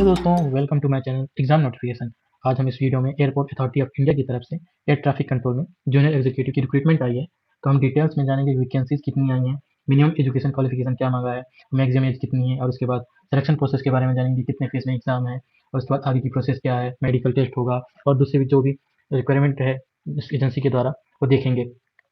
Hello दोस्तों, welcome to my channel exam notification. आज हम इस वीडियो में एयरपोर्ट अथॉरिटी ऑफ इंडिया की तरफ से एयर ट्रैफिक कंट्रोल में जूनियर एग्जीक्यूटिव की रिक्रूटमेंट आई है। तो हम डिटेल्स में जानेंगे वैकेंसीज कितनी आई हैं, मिनिमम एजुकेशन क्वालिफिकेशन क्या मांगा है, मैक्सिमम एज कितनी है, और उसके बाद सिलेक्शन प्रोसेस के बारे में जानेंगे कितने फेज में एग्जाम है, और उसके बाद आगे की प्रोसेस क्या है, मेडिकल टेस्ट होगा और दूसरी भी जो भी रिक्वायरमेंट है इस एजेंसी के द्वारा वो देखेंगे।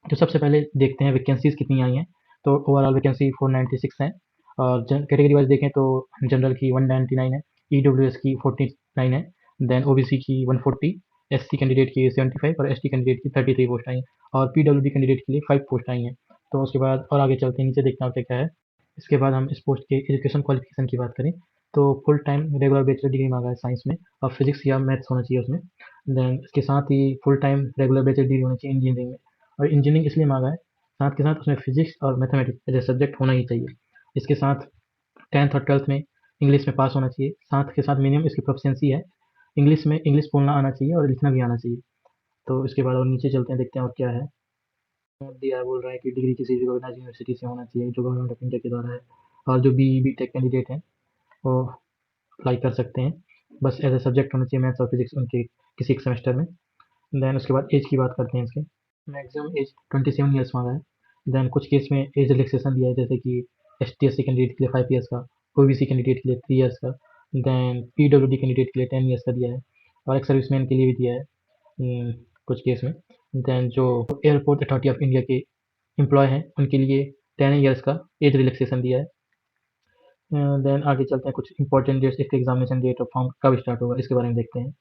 तो सबसे पहले देखते हैं वैकेंसीज कितनी आई हैं। तो ओवरऑल वैकेंसी 496 है, और कैटेगरी वाइज देखें तो जनरल की 199 है, ईडब्ल्यूएस की 49 है, देन ओबीसी की 140, एससी कैंडिडेट की 75 और एसटी कैंडिडेट की 33 पोस्ट आई हैं, और पीडब्ल्यूडी कैंडिडेट के लिए 5 पोस्ट आई हैं। तो उसके बाद और आगे चलते हैं, नीचे देखते हैं क्या क्या है। इसके बाद हम इस पोस्ट के एजुकेशन क्वालिफिकेशन की बात करें तो full time regular bachelor degree मांगा है साइंस में, और फिजिक्स या मैथ्स होना चाहिए उसमें। देन इसके साथ ही full time regular bachelor degree होनी चाहिए इंजीनियरिंग में, और इंजीनियरिंग इसलिए मांगा है साथ के साथ उसमें फिजिक्स और मैथमेटिक्स एज ए सब्जेक्ट होना ही चाहिए। इसके साथ 10th और 12th में इंग्लिश में पास होना चाहिए, साथ के साथ मिनिमम इसकी प्रोफिशिएंसी है इंग्लिश में, इंग्लिश बोलना आना चाहिए और लिखना भी आना चाहिए। तो इसके बाद और नीचे चलते हैं, देखते हैं और क्या है। दिया बोल रहा है कि डिग्री किसी भी रिकॉग्नाइज्ड यूनिवर्सिटी से होना चाहिए जो गवर्नमेंट ऑफ इंडिया के द्वारा है, और जो बी बी टेक कैंडिडेट हैं वो अप्लाई कर सकते हैं। बस एज ए सब्जेक्ट होना चाहिए मैथ्स और फिजिक्स उनके किसी एक सेमेस्टर में। देन उसके बाद एज की बात करते हैं। इसके मैक्सिमम एज 27 ईयर्स मांगा है। देन कुछ केस में एज रिलैक्सेशन दिया है, जैसे कि S T S C candidate के लिए 5 ईयर्स का, ओ बी सी कैंडिडेट के लिए 3 ईयर्स का, then P W D candidate के लिए 10 ईयर्स का दिया है, और एक सर्विसमैन के लिए भी दिया है कुछ केस में। देन जो एयरपोर्ट अथॉरिटी ऑफ इंडिया के एम्प्लॉय हैं उनके लिए 10 ईयर्स का एज रिलैक्सेशन दिया है। देन आगे चलते हैं, कुछ इंपॉर्टेंट डेट्स, एक एग्जामिनेशन डेट और फॉर्म कब स्टार्ट होगा इसके बारे में देखते हैं।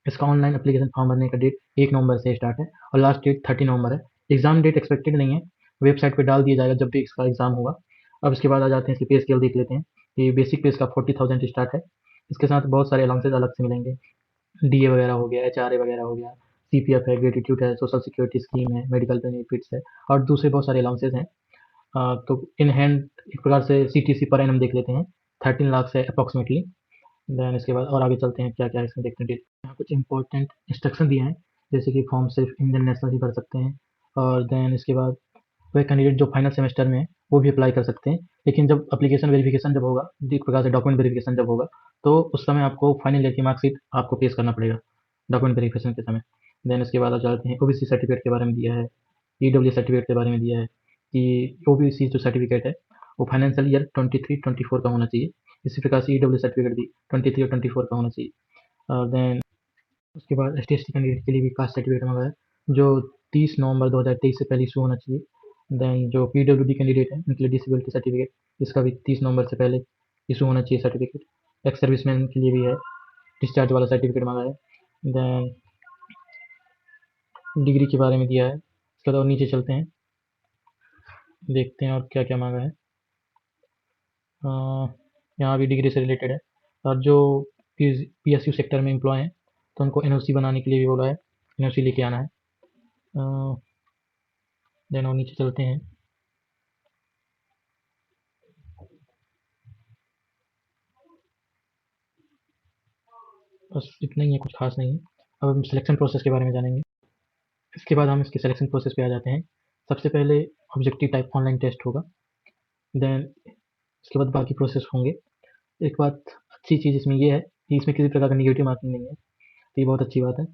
इसका ऑनलाइन एप्लीकेशन फॉर्म भरने का डेट 1 नवंबर से स्टार्ट है और लास्ट डेट 30 नवंबर है। एग्जाम डेट एक्सपेक्टेड नहीं है, वेबसाइट पे डाल दिया जाएगा जब भी इसका एग्जाम होगा। अब इसके बाद आ जाते हैं, इसकी पे स्केल देख लेते हैं। ये बेसिक पे इसका 40,000 स्टार्ट है। इसके साथ बहुत सारे अलाउंसेज अलग से मिलेंगे, डीए वगैरह हो गया, एच आर ए वगैरह हो गया, सीपीएफ है, ग्रेटिट्यूड है, सोशल सिक्योरिटी स्कीम है, मेडिकल बेनिफिट्स है, और दूसरे बहुत सारे अलाउंसेज हैं। तो इन हैंड एक प्रकार से सीटीसी पर एनम देख लेते हैं, 13 लाख से अप्रॉक्सीमेटली। देन इसके बाद और आगे चलते हैं, क्या क्या है इसमें देखते हैं। यहाँ कुछ इंपॉर्टेंट इंस्ट्रक्शन दिए हैं, जैसे कि फॉर्म सिर्फ इंडियन नेशनल ही भर सकते हैं, और देन इसके बाद वह कैंडिडेट जो फाइनल सेमेस्टर में है वो भी अप्लाई कर सकते हैं। लेकिन जब एप्लीकेशन वेरिफिकेशन जब होगा, एक प्रकार से डॉक्यूमेंट वेरिफिकेशन जब होगा, तो उस समय आपको फाइनल ईयर की मार्कशीट आपको पेश करना पड़ेगा डॉक्यूमेंट वेरिफिकेशन के समय। देन इसके बाद आप चलते हैं, ओबीसी सर्टिफिकेट के बारे में दिया है, ईडब्ल्यू सर्टिफिकेट के बारे में दिया है कि ओबीसी जो सर्टिफिकेट है वो फाइनेंशियल ईयर 23-24 का होना चाहिए। इसी प्रकार से ईडब्ल्यू सर्टिफिकेट भी 23 और 24 का होना चाहिए। और देन उसके बाद एस टी कैंडिडेट के लिए भी कास्ट सर्टिफिकेट मांगा है, जो 30 नवंबर 2023 से पहले इशू होना चाहिए। देन जो पीडब्ल्यूडी कैंडिडेट है उनके लिए डिसेबिलिटी सर्टिफिकेट, इसका भी 30 नवंबर से पहले इशू होना चाहिए सर्टिफिकेट। एक्स सर्विसमैन के लिए भी है, डिस्चार्ज वाला सर्टिफिकेट मांगा है। देन डिग्री के बारे में दिया है। इसके बाद और नीचे चलते हैं, देखते हैं और क्या क्या मांगा है। यहाँ भी डिग्री से रिलेटेड है, और जो पीएसयू सेक्टर में एम्प्लॉय हैं तो उनको एनओसी बनाने के लिए भी बोला है, एनओसी लेके आना है। देन और नीचे चलते हैं, बस इतना ही है, कुछ खास नहीं है। अब हम सिलेक्शन प्रोसेस के बारे में जानेंगे। इसके बाद हम इसके सिलेक्शन प्रोसेस पे आ जाते हैं। सबसे पहले ऑब्जेक्टिव टाइप ऑनलाइन टेस्ट होगा, देन इसके बाद बाकी प्रोसेस होंगे। एक बात अच्छी चीज़ इसमें ये है कि इसमें किसी प्रकार का निगेटिव मार्किंग नहीं है, तो ये बहुत अच्छी बात है।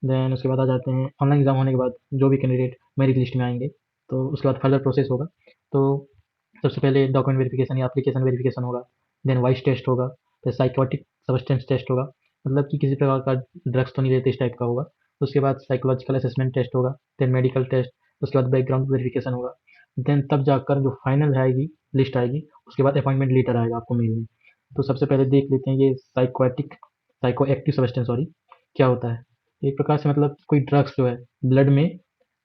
देन उसके बाद आ जाते हैं, ऑनलाइन एग्जाम होने के बाद जो भी कैंडिडेट मेरिट लिस्ट में आएंगे तो उसके बाद फर्दर प्रोसेस होगा। तो सबसे पहले डॉक्यूमेंट वेरिफिकेशन या एप्लीकेशन वेरिफिकेशन होगा, देन वॉइस टेस्ट होगा, फिर साइकोटिक सब्सटेंस टेस्ट होगा, मतलब कि किसी प्रकार का ड्रग्स तो नहीं लेते इस टाइप का होगा। उसके बाद साइकोलॉजिकल असेसमेंट टेस्ट होगा, देन मेडिकल टेस्ट, उसके बाद बैकग्राउंड वेरिफिकेशन होगा। देन तब जाकर जो फाइनल आएगी लिस्ट आएगी, उसके बाद अपॉइंटमेंट लेटर आएगा आपको मेल में। तो सबसे पहले देख लेते हैं ये साइको एक्टिव सब्सटेंस सॉरी क्या होता है। एक प्रकार से मतलब कोई ड्रग्स जो है ब्लड में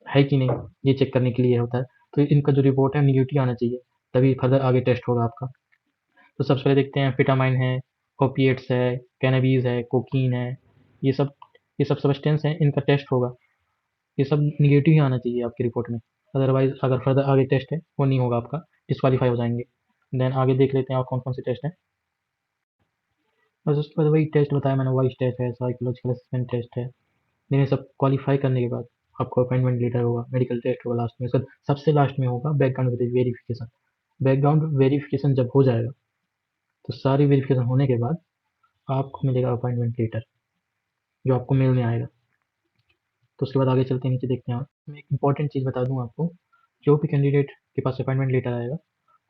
है कि नहीं, ये चेक करने के लिए होता है। तो इनका जो रिपोर्ट है निगेटिव आना चाहिए, तभी फर्दर आगे टेस्ट होगा आपका। तो सबसे पहले देखते हैं, फिटामाइन है, ओपिएट्स है, कैनाबीज है, कोकीन है, ये सब ये सब सब्सटेंस हैं, इनका टेस्ट होगा। ये सब निगेटिव ही आना चाहिए आपकी रिपोर्ट में, अदरवाइज अगर फर्दर आगे टेस्ट है वो नहीं होगा आपका, डिस्क्वालीफाई हो जाएंगे। देन आगे देख लेते हैं और कौन कौन से टेस्ट हैं। बस उसके बाद वही टेस्ट बताया मैंने, वॉइस टेस्ट है, साइकोलॉजिकल असेसमेंट टेस्ट है। इन्हें सब क्वालिफाई करने के बाद आपको अपॉइंटमेंट लेटर होगा, मेडिकल टेस्ट होगा लास्ट में, उसके बाद सबसे लास्ट में होगा बैकग्राउंड वेरिफिकेशन। बैकग्राउंड वेरिफिकेशन जब हो जाएगा तो सारी वेरिफिकेशन होने के बाद आपको मिलेगा अपॉइंटमेंट लेटर, जो आपको मेल में आएगा। तो उसके बाद आगे चलते हैं, नीचे देखते हैं। मैं एक इम्पॉर्टेंट चीज़ बता दूँ आपको, जो भी कैंडिडेट के पास अपॉइंटमेंट लेटर आएगा,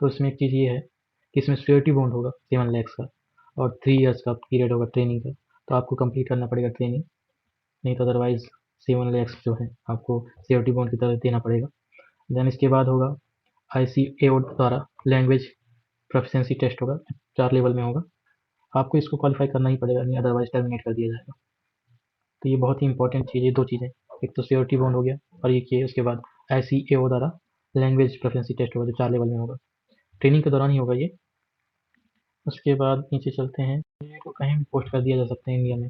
तो इसमें एक चीज़ ये है कि इसमें श्योरिटी बॉन्ड होगा 7 लाख का, और 3 ईयर्स का पीरियड होगा ट्रेनिंग का। तो आपको कंप्लीट करना पड़ेगा ट्रेनिंग, नहीं तो अदरवाइज़ 7 लाख जो है आपको श्योरिटी बॉन्ड की तरह देना पड़ेगा। देन इसके बाद होगा ICAO द्वारा लैंग्वेज प्रोफिशिएंसी टेस्ट होगा, 4 लेवल में होगा। आपको इसको क्वालीफाई करना ही पड़ेगा, नहीं अदरवाइज़ टर्मिनेट कर दिया जाएगा। तो ये बहुत ही इंपॉर्टेंट चीज़ है, 2 चीज़ें, एक तो श्योरिटी बॉन्ड हो गया, और एक ये उसके बाद ICAO द्वारा लैंग्वेज प्रोफिशिएंसी टेस्ट होगा, जो 4 लेवल में होगा। ट्रेनिंग के दौरान ही होगा ये। उसके बाद नीचे चलते हैं, को कहीं भी पोस्ट कर दिया जा सकता है इंडिया में,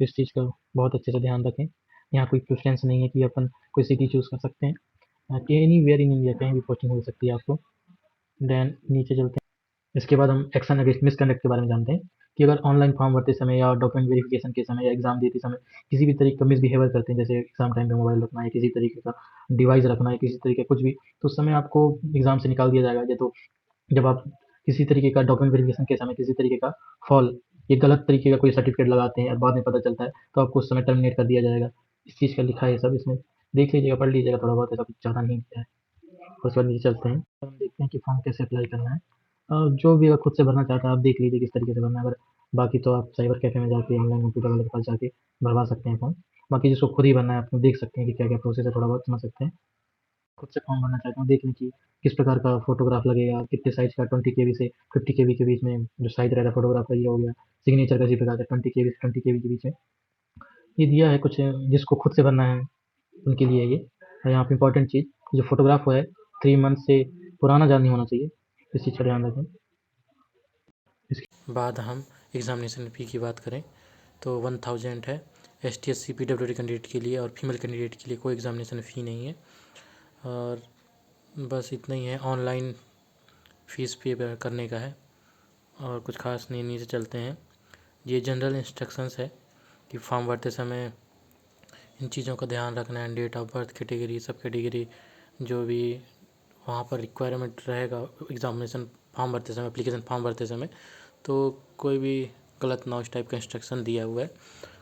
इस चीज़ का बहुत अच्छे से ध्यान रखें। यहाँ कोई प्रेफरेंस नहीं है कि अपन कोई सिटी चूज़ कर सकते हैं, एनीवेयर इन इंडिया कहीं भी पोस्टिंग हो सकती है आपको। देन नीचे चलते हैं, इसके बाद हम एक्शन अगेंस्ट मिसकंडक्ट के बारे में जानते हैं कि अगर ऑनलाइन फॉर्म भरते समय या डॉक्यूमेंट वेरिफिकेशन के समय या एग्जाम देते समय किसी भी तरीके का मिसबिहेवियर करते हैं, जैसे एग्जाम टाइम पे मोबाइल रखना है, किसी तरीके का डिवाइस रखना है, किसी तरीके का कुछ भी, तो उस समय आपको एग्जाम से निकाल दिया जाएगा। या तो जब आप किसी तरीके का डॉक्यूमेंट वेरिफिकेशन के समय किसी तरीके का फॉल, ये गलत तरीके का कोई सर्टिफिकेट लगाते हैं और बाद में पता चलता है, तो आपको उस समय टर्मिनेट कर दिया जाएगा। इस चीज़ का लिखा है सब इसमें, देख लीजिएगा, पढ़ लीजिएगा थोड़ा बहुत, ऐसा कुछ ज़्यादा नहीं है। उसके बाद नीचे चलते हैं, हम देखते हैं कि फॉर्म कैसे अप्लाई करना है। जो भी अगर खुद से भरना चाहता है, आप देख लीजिए किस तरीके से भरना है। अगर बाकी तो आप साइबर कैफ़े में जाके ऑनलाइन कंप्यूटर वाले के पास जाके भरवा सकते हैं फॉर्म। बाकी जिसको खुद ही भरना है, आप देख सकते हैं कि क्या-क्या प्रोसेस है, थोड़ा बहुत समझ सकते हैं। खुद से फॉर्म भरना चाहते हैं, देख लें कि किस प्रकार का फ़ोटोग्राफ लगेगा, कितने साइज़ का, 20 केबी से 50 केबी के बीच में जो साइज़ रहता है फ़ोटोग्राफ का, ये हो गया। सिग्नेचर का इसी प्रकार से 20 केबी से 20 केबी के बीच में। ये दिया है कुछ, जिसको खुद से भरना है उनके लिए ये। और यहाँ पे इम्पोर्टेंट चीज़, जो फ़ोटोग्राफ है 3 मंथ से पुराना ज़्यादा नहीं होना चाहिए, इस चीज़ का ध्यान रखें। इसके बाद हम एग्ज़ामिनेशन फ़ी की बात करें तो 1000 है ST SC PWD कैंडिडेट के लिए, और फीमेल कैंडिडेट के लिए कोई एग्ज़ामिनेशन फ़ी नहीं है। और बस इतना ही है, ऑनलाइन फ़ीस पे करने का है, और कुछ खास नहीं। नीचे चलते हैं, ये जनरल इंस्ट्रक्शंस है कि फॉर्म भरते समय इन चीज़ों का ध्यान रखना है, डेट ऑफ बर्थ, कैटेगरी, सब कैटेगरी जो भी वहाँ पर रिक्वायरमेंट रहेगा एग्ज़ामिनेशन फॉर्म भरते समय, एप्लीकेशन फॉर्म भरते समय, तो कोई भी गलत ना, उस टाइप का इंस्ट्रक्शन दिया हुआ है,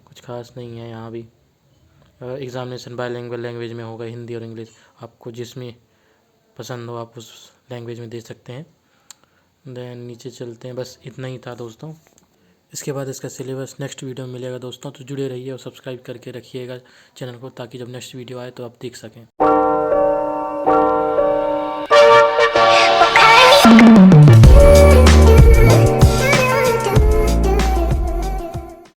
कुछ खास नहीं है। यहाँ भी एग्ज़ामिनेशन बायलैंग्वेज लैंग्वेज में होगा, हिंदी और इंग्लिश, आपको जिसमें पसंद हो आप उस लैंग्वेज में दे सकते हैं। देन नीचे चलते हैं, बस इतना ही था दोस्तों। इसके बाद इसका सिलेबस नेक्स्ट वीडियो में मिलेगा दोस्तों, तो जुड़े रहिए और सब्सक्राइब करके रखिएगा चैनल को, ताकि जब नेक्स्ट वीडियो आए तो आप देख सकें।